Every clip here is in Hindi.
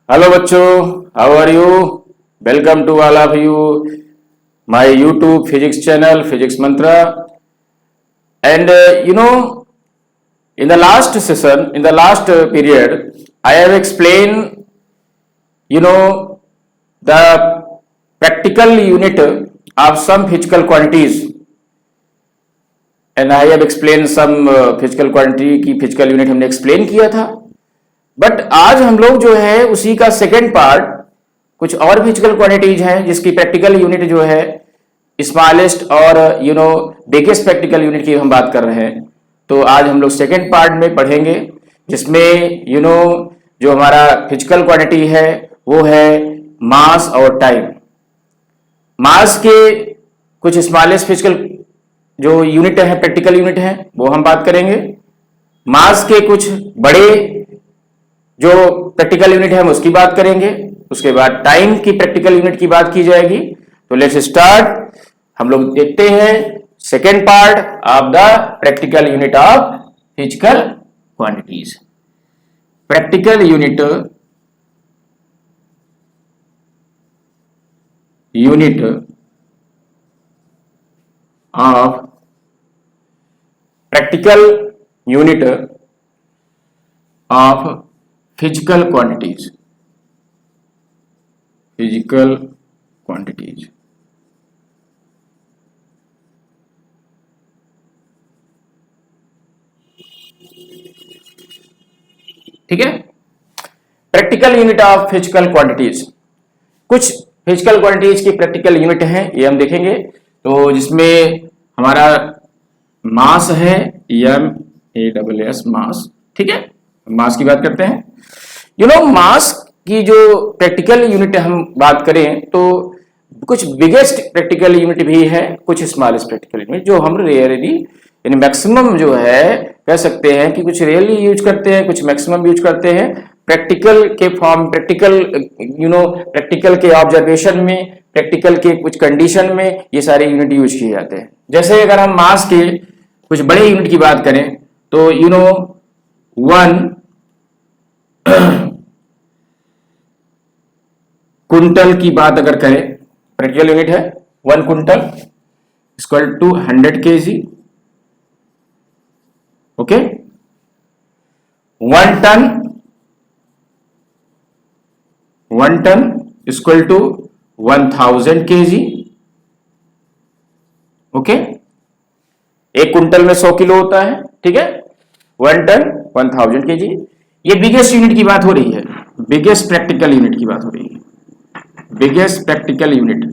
हेलो बच्चों, how are you? Welcome to all of you my YouTube physics channel physics Mantra. And in the last session, in the last period, I have explained, the practical unit of some physical quantities, and I have explained some physical quantity की physical unit हमने explain किया था. बट आज हम लोग जो है उसी का सेकेंड पार्ट, कुछ और फिजिकल क्वांटिटीज हैं जिसकी प्रैक्टिकल यूनिट जो है स्मॉलेस्ट और बिगेस्ट प्रैक्टिकल यूनिट की हम बात कर रहे हैं. तो आज हम लोग सेकेंड पार्ट में पढ़ेंगे जिसमें जो हमारा फिजिकल क्वांटिटी है वो है मास और टाइम. मास के कुछ स्मॉलेस्ट फिजिकल जो यूनिट है, प्रैक्टिकल यूनिट है, वो हम बात करेंगे. मास के कुछ बड़े जो प्रैक्टिकल यूनिट है हम उसकी बात करेंगे. उसके बाद टाइम की प्रैक्टिकल यूनिट की बात की जाएगी. तो लेट्स स्टार्ट. हम लोग देखते हैं second part of the practical unit of physical quantities. Practical unit of practical unit of physical quantities. ठीक है. Practical unit of physical quantities, कुछ फिजिकल क्वांटिटीज की प्रैक्टिकल यूनिट है ये हम देखेंगे. तो जिसमें हमारा मास है MASS मास. ठीक है, मास की बात करते हैं. मास की जो प्रैक्टिकल यूनिट हम बात करें तो कुछ बिगेस्ट प्रैक्टिकल यूनिट भी है, कुछ स्मॉलेस्ट प्रैक्टिकल यूनिट जो हम रेयरली यानी मैक्सिमम जो है कह सकते हैं कि कुछ रेयरली यूज करते हैं, कुछ मैक्सिमम यूज करते हैं. प्रैक्टिकल के फॉर्म, प्रैक्टिकल के ऑब्जर्वेशन में, प्रैक्टिकल के कुछ कंडीशन में ये सारे यूनिट यूज किए जाते हैं. जैसे अगर हम मास के कुछ बड़े यूनिट की बात करें तो वन कुंटल की बात अगर करें, प्रैक्टिकल यूनिट है 1 quintal equal to 100 kg. Okay. 1 ton equal to 1000 kg. Okay. 1 कुंटल में 100 किलो होता है. ठीक है. 1 टन 1000 kg. ये बिगेस्ट यूनिट की बात हो रही है, बिगेस्ट प्रैक्टिकल यूनिट की बात हो रही है. बिगेस्ट प्रैक्टिकल यूनिट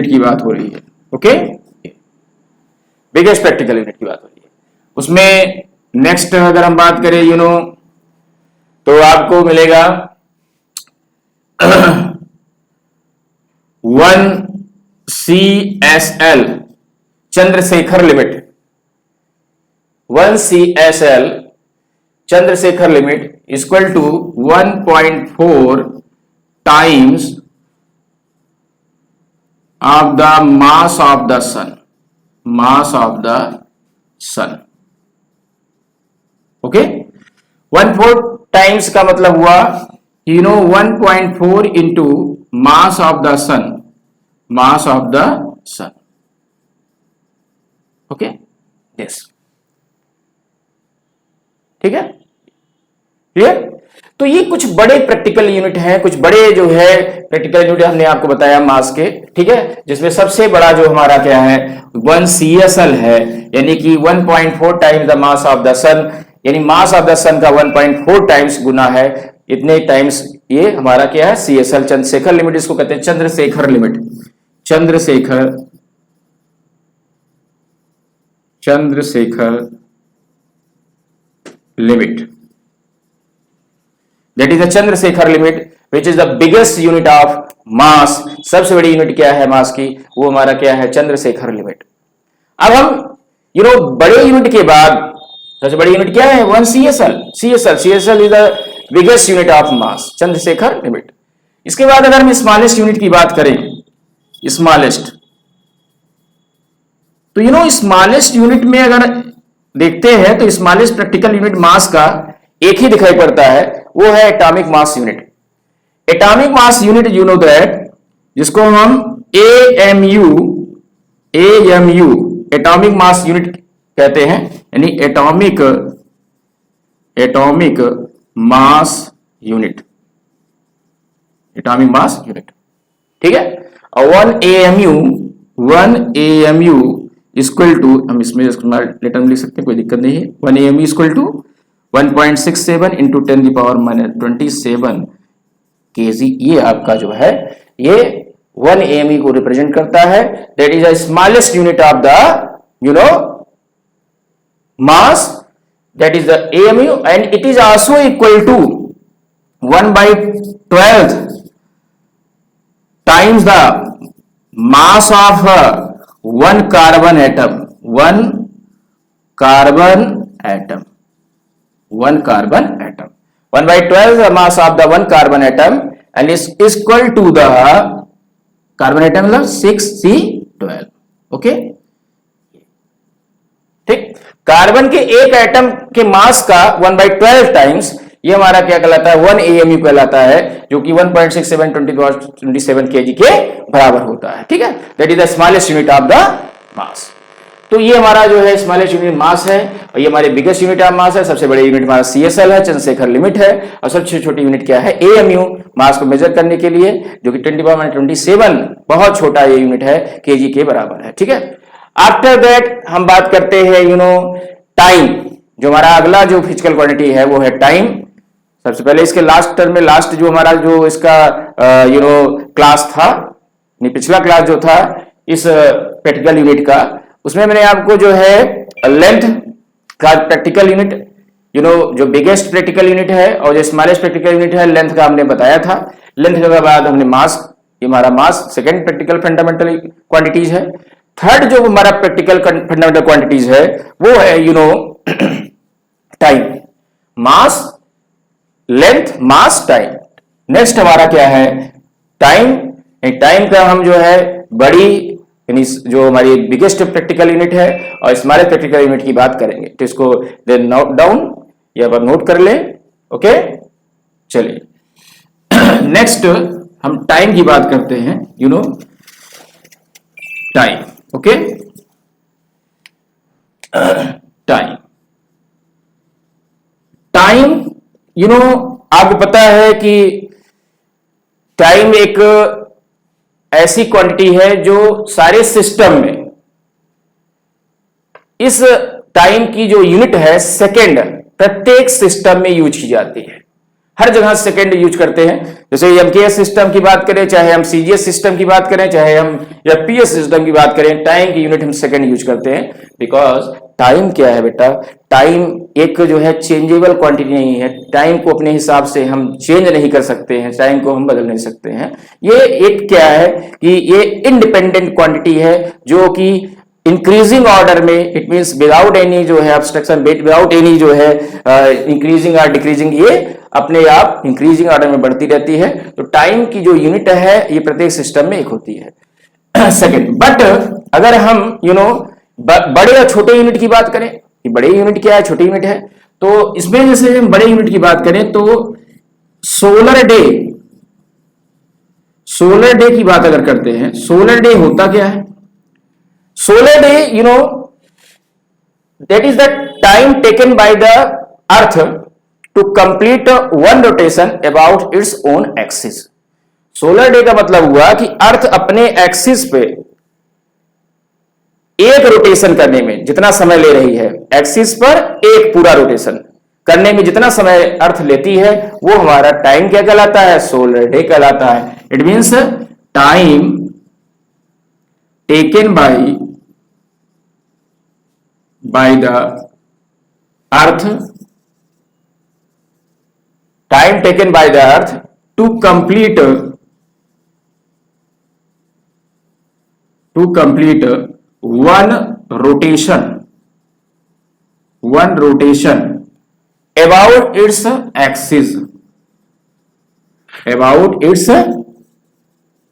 की बात हो रही है. ओके. बिगेस्ट प्रैक्टिकल यूनिट की बात हो रही है. उसमें नेक्स्ट अगर हम बात करें तो आपको मिलेगा 1 CSL Chandrasekhar limit. 1 CSL Chandrasekhar limit equal to 1.4 times of the mass of the sun. Okay. 1.4 times का मतलब हुआ 1.4 into mass of the sun. Okay. Yes. ठीक है. क्लियर. तो ये कुछ बड़े प्रैक्टिकल यूनिट हैं, कुछ बड़े जो है प्रैक्टिकल यूनिट हमने आपको बताया मास के. ठीक है. जिसमें सबसे बड़ा जो हमारा क्या है 1 CSL है, यानी कि 1.4 times the mass of the sun, यानी मास ऑफ द सन का 1.4 टाइम्स गुना है. इतने टाइम्स ये हमारा क्या है CSL चंद्रशेखर लिमिट, इसको कहते हैं Chandrashekhar limit. Chandrashekhar limit. That is the Chandrashekhar limit which is the biggest unit of mass. सबसे बड़ी यूनिट क्या है मास की, वो हमारा क्या है चंद्रशेखर लिमिट. अब हम बड़े यूनिट के बाद सबसे बड़ी यूनिट क्या है 1 CSL is the biggest unit of mass, Chandrashekhar limit. इसके बाद अगर हम स्मॉलेस्ट यूनिट की बात करें, स्मॉलेस्ट, तो स्मॉलेस्ट यूनिट में अगर देखते हैं तो स्मॉलेस्ट प्रैक्टिकल यूनिट मास का एक ही दिखाई पड़ता है, वो है atomic mass unit. Atomic mass unit you know that, जिसको हम एएमयू एटॉमिक मास यूनिट कहते हैं, यानी atomic mass unit, atomic mass unit, ठीक है। और 1 AMU इक्वल टू, हम इसमें लेटर में लिख सकते हैं, कोई दिक्कत नहीं है। 1 AMU equal to 1.67 into 10⁻27 kg। ये आपका जो है ये 1 AMU को रिप्रेजेंट करता है। That is the smallest unit of the mass, that is the AMU, and it is also equal to 1/12 times the mass of one carbon atom, one carbon atom, 1/12 the mass of the one carbon atom, and is equal to the carbon atom मतलब 6C12, ओके, ठीक। कार्बन के एक एटम के मास का 1/12 टाइम्स ये हमारा क्या कहलाता है, 1 AMU कहलाता है, जो कि 1.67 10⁻27 kg के बराबर होता है, ठीक है। That is the smallest unit of the मास। तो ये हमारा जो है स्मॉलेस्ट यूनिट मास है, और ये हमारे बिगेस्ट यूनिट ऑफ मास है। सबसे बड़े यूनिट हमारा CSL है, चंद्रशेखर लिमिट है, और सबसे छोटी यूनिट क्या है, AMU, मास को मेजर करने के लिए, जो कि 10⁻27 बहुत छोटा ये यूनिट है, kg के बराबर है, ठीक है। आफ्टर दैट हम बात करते हैं टाइम। जो हमारा अगला जो फिजिकल क्वांटिटी है वो है टाइम। सबसे पहले इसके लास्ट टर्म में, लास्ट जो हमारा जो इसका क्लास था, पिछला क्लास जो था इस प्रैक्टिकल यूनिट का, उसमें मैंने आपको जो है लेंथ का प्रैक्टिकल यूनिट, जो बिगेस्ट प्रैक्टिकल यूनिट है और जो स्मॉलेस्ट प्रैक्टिकल यूनिट है, लेंथ का हमने बताया था। लेंथ के बाद हमने मास, ये हमारा मास सेकेंड प्रैक्टिकल फंडामेंटल क्वांटिटीज है। थर्ड जो हमारा प्रैक्टिकल फंडामेंटल क्वांटिटीज है वो है टाइम, मास, लेंथ, मास, टाइम। नेक्स्ट हमारा क्या है, टाइम। टाइम का हम जो है बड़ी, यानी जो हमारी बिगेस्ट प्रैक्टिकल यूनिट है और स्मॉलेस्ट प्रैक्टिकल यूनिट की बात करेंगे, तो इसको देन नोट डाउन या पर नोट कर ले, ओके। चलिए नेक्स्ट हम टाइम की बात करते हैं, टाइम, ओके। टाइम आपको पता है कि टाइम एक ऐसी क्वांटिटी है जो सारे सिस्टम में, इस टाइम की जो यूनिट है सेकेंड, प्रत्येक सिस्टम में यूज की जाती है। हर जगह सेकेंड यूज करते हैं। जैसे MKS सिस्टम की बात करें, चाहे हम CGS सिस्टम की बात करें, चाहे हम FPS सिस्टम की बात करें, टाइम की यूनिट हम सेकेंड यूज करते हैं। बिकॉज टाइम क्या है बेटा, टाइम एक जो है चेंजेबल क्वांटिटी नहीं है। टाइम को अपने हिसाब से हम चेंज नहीं कर सकते हैं, टाइम को हम बदल नहीं सकते हैं। ये एक क्या है कि ये इंडिपेंडेंट क्वांटिटी है, जो कि इंक्रीजिंग ऑर्डर में, इट मींस विदाउट एनी जो है ऑब्स्ट्रक्शन, विदाउट एनी जो है इंक्रीजिंग और डिक्रीजिंग, ये अपने आप इंक्रीजिंग ऑर्डर में बढ़ती रहती है। तो टाइम की जो यूनिट है ये प्रत्येक सिस्टम में एक होती है सेकंड। बट अगर हम बड़े और छोटे यूनिट की बात करें कि बड़े यूनिट क्या है, छोटी यूनिट है, तो इसमें जैसे हम बड़े यूनिट की बात करें तो सोलर डे की बात अगर करते हैं, सोलर डे होता क्या है? Solar day that is the time taken by the earth to complete one rotation about its own axis। Solar day का मतलब हुआ कि अर्थ अपने एक्सिस पे एक रोटेशन करने में जितना समय ले रही है, एक्सिस पर एक पूरा रोटेशन करने में जितना समय अर्थ लेती है, वो हमारा टाइम क्या कहलाता है? सोलर डे कहलाता है। It means time taken by the earth, time taken by the earth to complete one rotation about its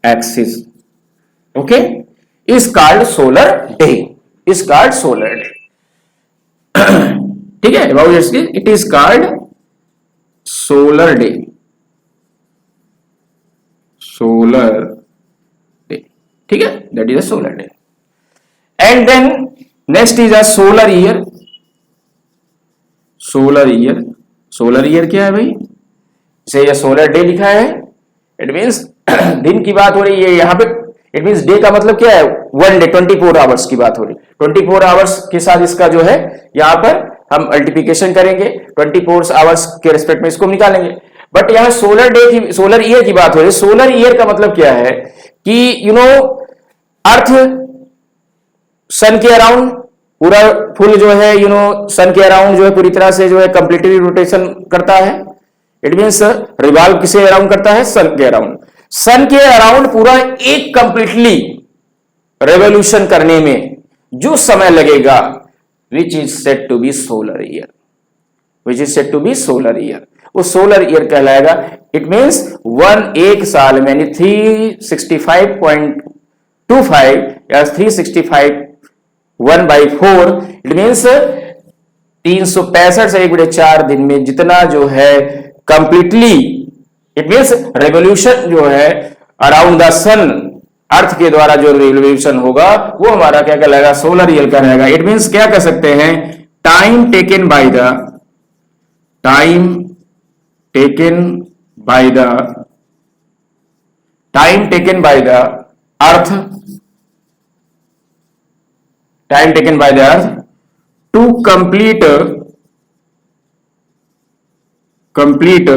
axis, okay, is called solar day, ठीक है। About it is called solar day, solar day, ठीक है, that is a solar day. And then next is a solar year. Solar year, solar year क्या है भाई, इसे यह सोलर डे लिखा है, इट मीन्स दिन की बात हो रही है यहाँ पे। इट मीन्स डे का मतलब क्या है, वन डे, 24 आवर्स की बात हो रही है। 24 आवर्स के साथ इसका जो है यहाँ पर हम मल्टीप्लिकेशन करेंगे, 24 आवर्स के रिस्पेक्ट में इसको निकालेंगे। बट यहाँ सोलर डे की, सोलर ईयर की बात हो रही है। सोलर ईयर का मतलब क्या है कि अर्थ सन के अराउंड पूरा फुल जो है सन के अराउंड जो है पूरी तरह से जो है कंप्लीटली रोटेशन करता है। इट मीन्स रिवॉल्व किसे अराउंड करता है, सन के अराउंड। सन के अराउंड पूरा एक कंप्लीटली रेवोल्यूशन करने में जो समय लगेगा, which is said to be solar year, which is said to be solar year, वो सोलर ईयर कहलाएगा। इट मीन्स एक साल में, यानी 365.25 या 365 1/4, इट मीन्स 365 से 1/4 दिन में जितना जो है कंप्लीटली, इट मीन्स रेवोल्यूशन जो है अराउंड द सन, अर्थ के द्वारा जो रेवोल्यूशन होगा वो हमारा क्या कहलाएगा, सोलर ईयर का रहेगा। इट मीन्स क्या कह सकते हैं, time taken by the, time taken by the, time taken by the earth, time taken by the earth to complete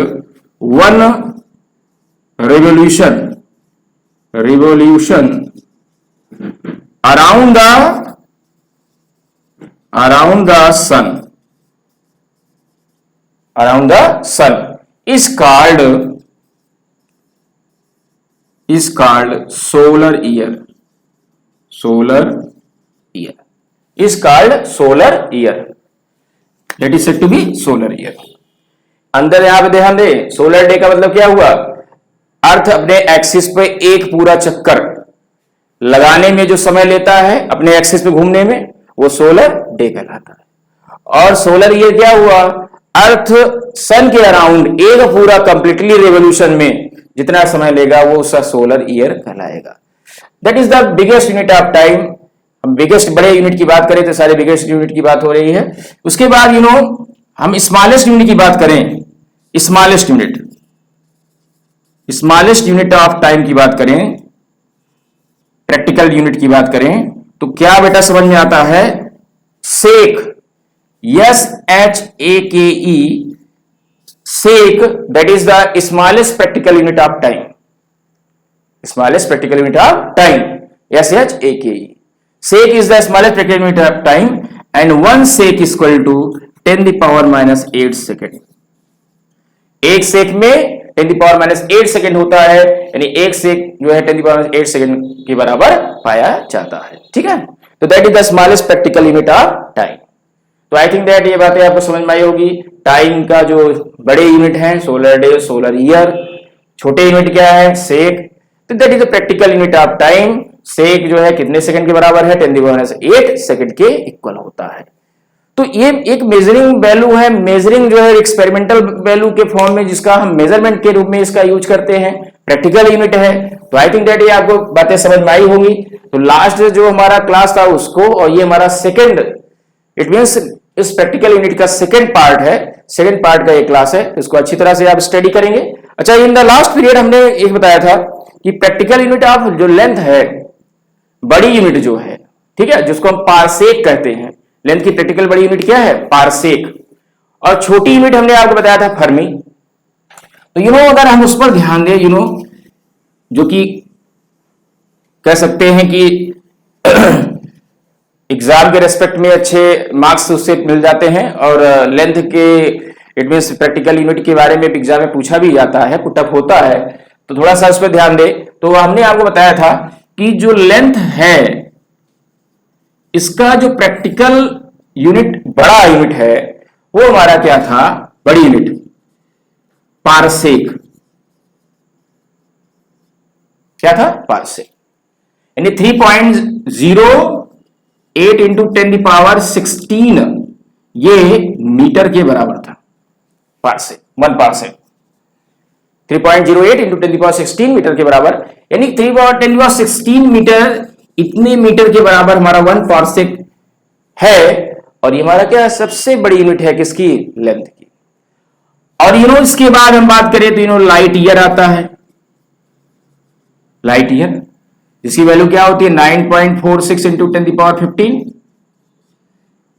one revolution around the sun is called solar year, is called solar year, that is said to be solar year। अंदर यहां पे ध्यान दे, सोलर डे का मतलब क्या हुआ, अर्थ अपने एक्सिस पे एक पूरा चक्कर लगाने में जो समय लेता है अपने एक्सिस पे घूमने में, वो सोलर डे कहलाता है। और सोलर ईयर क्या हुआ, अर्थ सन के अराउंड एक पूरा कंप्लीटली रेवोल्यूशन में जितना समय लेगा वो उसका सोलर ईयर कहलाएगा। That is the biggest unit of time. हम बिगेस्ट बड़े यूनिट की बात करें तो सारे बिगेस्ट यूनिट की बात हो रही है। उसके बाद हम स्मॉलेस्ट यूनिट की बात करें, स्मॉलेस्ट यूनिट ऑफ टाइम की बात करें, प्रैक्टिकल यूनिट की बात करें तो क्या बेटा समझ में आता है, shake, SHAKE, shake, that is the smallest practical unit of time, smallest practical unit of time, SHAKE, shake is the smallest practical unit of time and 1 shake equal to 10⁻⁸ second. एक सेक में 10⁻⁸ सेकेंड होता है, यानी एक सेक जो है 10⁻⁸ सेकेंड के बराबर पाया जाता है। ठीक है, तो that is the smallest practical unit of time. तो आई थिंक दैट ये बातें आपको समझ में आई होगी। टाइम का जो बड़े यूनिट हैं, सोलर डे, सोलर ईयर, छोटे यूनिट क्या है, सेक, तो that is the practical unit of time. Sec जो है कितने सेकंड के बराबर है, 10⁻⁸ सेकंड के इक्वल होता है। तो ये एक मेजरिंग वैल्यू है, मेजरिंग जो है एक्सपेरिमेंटल वैल्यू के फॉर्म में, जिसका हम मेजरमेंट के रूप में इसका यूज करते हैं, प्रैक्टिकल यूनिट है। तो आई थिंक दैट ये आपको बातें समझ में आई होंगी। तो लास्ट जो हमारा क्लास था उसको, और ये हमारा सेकंड, इट मींस इस प्रैक्टिकल यूनिट का सेकंड पार्ट है, सेकंड पार्ट का ये क्लास है, इसको अच्छी तरह से आप स्टडी करेंगे। अच्छा, इन द लास्ट पीरियड हमने एक बताया था कि प्रैक्टिकल यूनिट ऑफ जो लेंथ है, बड़ी यूनिट जो है, ठीक है, जिसको हम पारसेक कहते हैं, लेंथ की प्रैक्टिकल बड़ी यूनिट क्या है, पारसेक, और छोटी यूनिट हमने आपको बताया था फर्मी। तो अगर हम उस पर ध्यान दें, जो कि कह सकते हैं कि एग्जाम के रेस्पेक्ट में अच्छे मार्क्स उससे मिल जाते हैं, और लेंथ के, इट मींस प्रैक्टिकल यूनिट के बारे में एग्जाम में पूछा भी जाता है, पुटअप होता है, तो थोड़ा सा उस पर ध्यान दे। तो हमने आपको बताया था कि जो लेंथ है, इसका जो प्रैक्टिकल यूनिट बड़ा यूनिट है, वो हमारा क्या था, बड़ी यूनिट पारसेक। क्या था, पारसेक, यानी 3.08 इंटू 10⁻16 ये मीटर के बराबर था, पारसेक 1 पार्सेक, 3.08 इंटू 10⁻16 मीटर के बराबर, यानी 10⁻16 मीटर, इतने मीटर के बराबर हमारा 1 पार्सेक है। और ये हमारा क्या है, सबसे बड़ी यूनिट है किसकी, लेंथ की। और इसके बाद हम बात करें तो लाइट ईयर आता है, लाइट ईयर, जिसकी वैल्यू क्या होती है 9.46 इंटू 10⁻15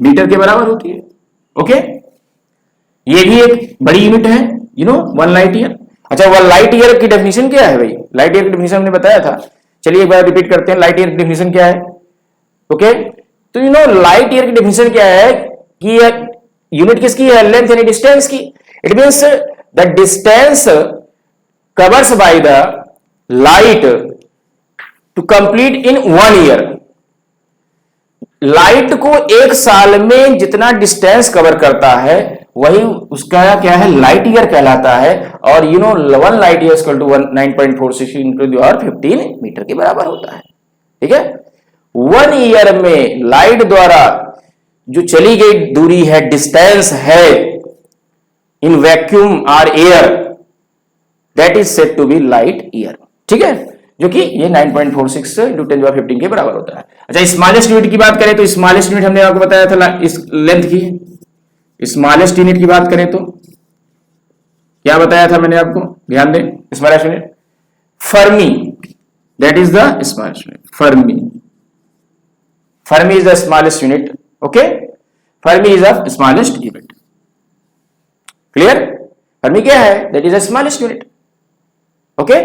मीटर के बराबर होती है। ओके, ये भी एक बड़ी यूनिट है, 1 लाइट ईयर। अच्छा, 1 लाइट ईयर की डेफिनेशन क्या है भाई, लाइट ईयर की डेफिनेशन हमने बताया था, चलिए एक बार रिपीट करते हैं। लाइट ईयर की डेफिनेशन क्या है? ओके, तो लाइट ईयर की डेफिनेशन क्या है कि यूनिट किसकी है, लेंथ यानी डिस्टेंस की। It means the distance covers by the light to complete in 1 year. Light को एक साल में जितना डिस्टेंस कवर करता है वही उसका क्या है, लाइट ईयर कहलाता है। और 1 light year equal to 9.46 into 10⁻15 metre के बराबर होता है। ठीक है, 1 ईयर में लाइट द्वारा जो चली गई दूरी है, डिस्टेंस है इन वैक्यूम और air, that is said to be light year. ठीक है, जो कि ये 9.46 इंटू 10⁻15 के बराबर होता है। अच्छा, स्मॉलेस्ट यूनिट की बात करें तो स्मॉलेस्ट यूनिट हमने आपको बताया था इस लेंथ की। स्मॉलेस्ट यूनिट की बात करें तो क्या बताया था मैंने आपको, ध्यान दें। Smallest unit Fermi, that is the smallest unit, Fermi. Fermi is the smallest unit. Okay, Fermi is the smallest unit. Clear, Fermi क्या है, that is the smallest unit. Okay,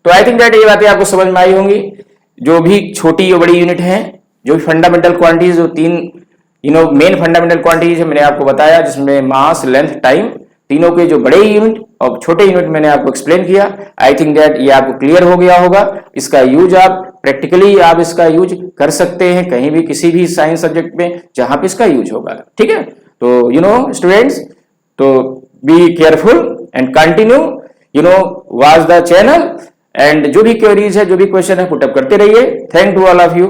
तो आई थिंक दैट ये बातें आपको समझ में आई होंगी। जो भी छोटी और बड़ी यूनिट हैं, जो भी फंडामेंटल क्वांटिटीज, जो 3 मेन फंडामेंटल क्वांटिटीज है मैंने आपको बताया, जिसमें मास, लेंथ, टाइम, तीनों के जो बड़े यूनिट और छोटे यूनिट मैंने आपको एक्सप्लेन किया। आई थिंक दैट ये आपको क्लियर हो गया होगा। इसका यूज आप प्रैक्टिकली आप इसका यूज कर सकते हैं कहीं भी, किसी भी साइंस सब्जेक्ट में जहां पे इसका यूज होगा। ठीक है, तो स्टूडेंट्स, तो be careful and continue watch the channel, and जो भी क्वेरीज है, जो भी क्वेश्चन है, पुटअप करते रहिए। Thank to all of you.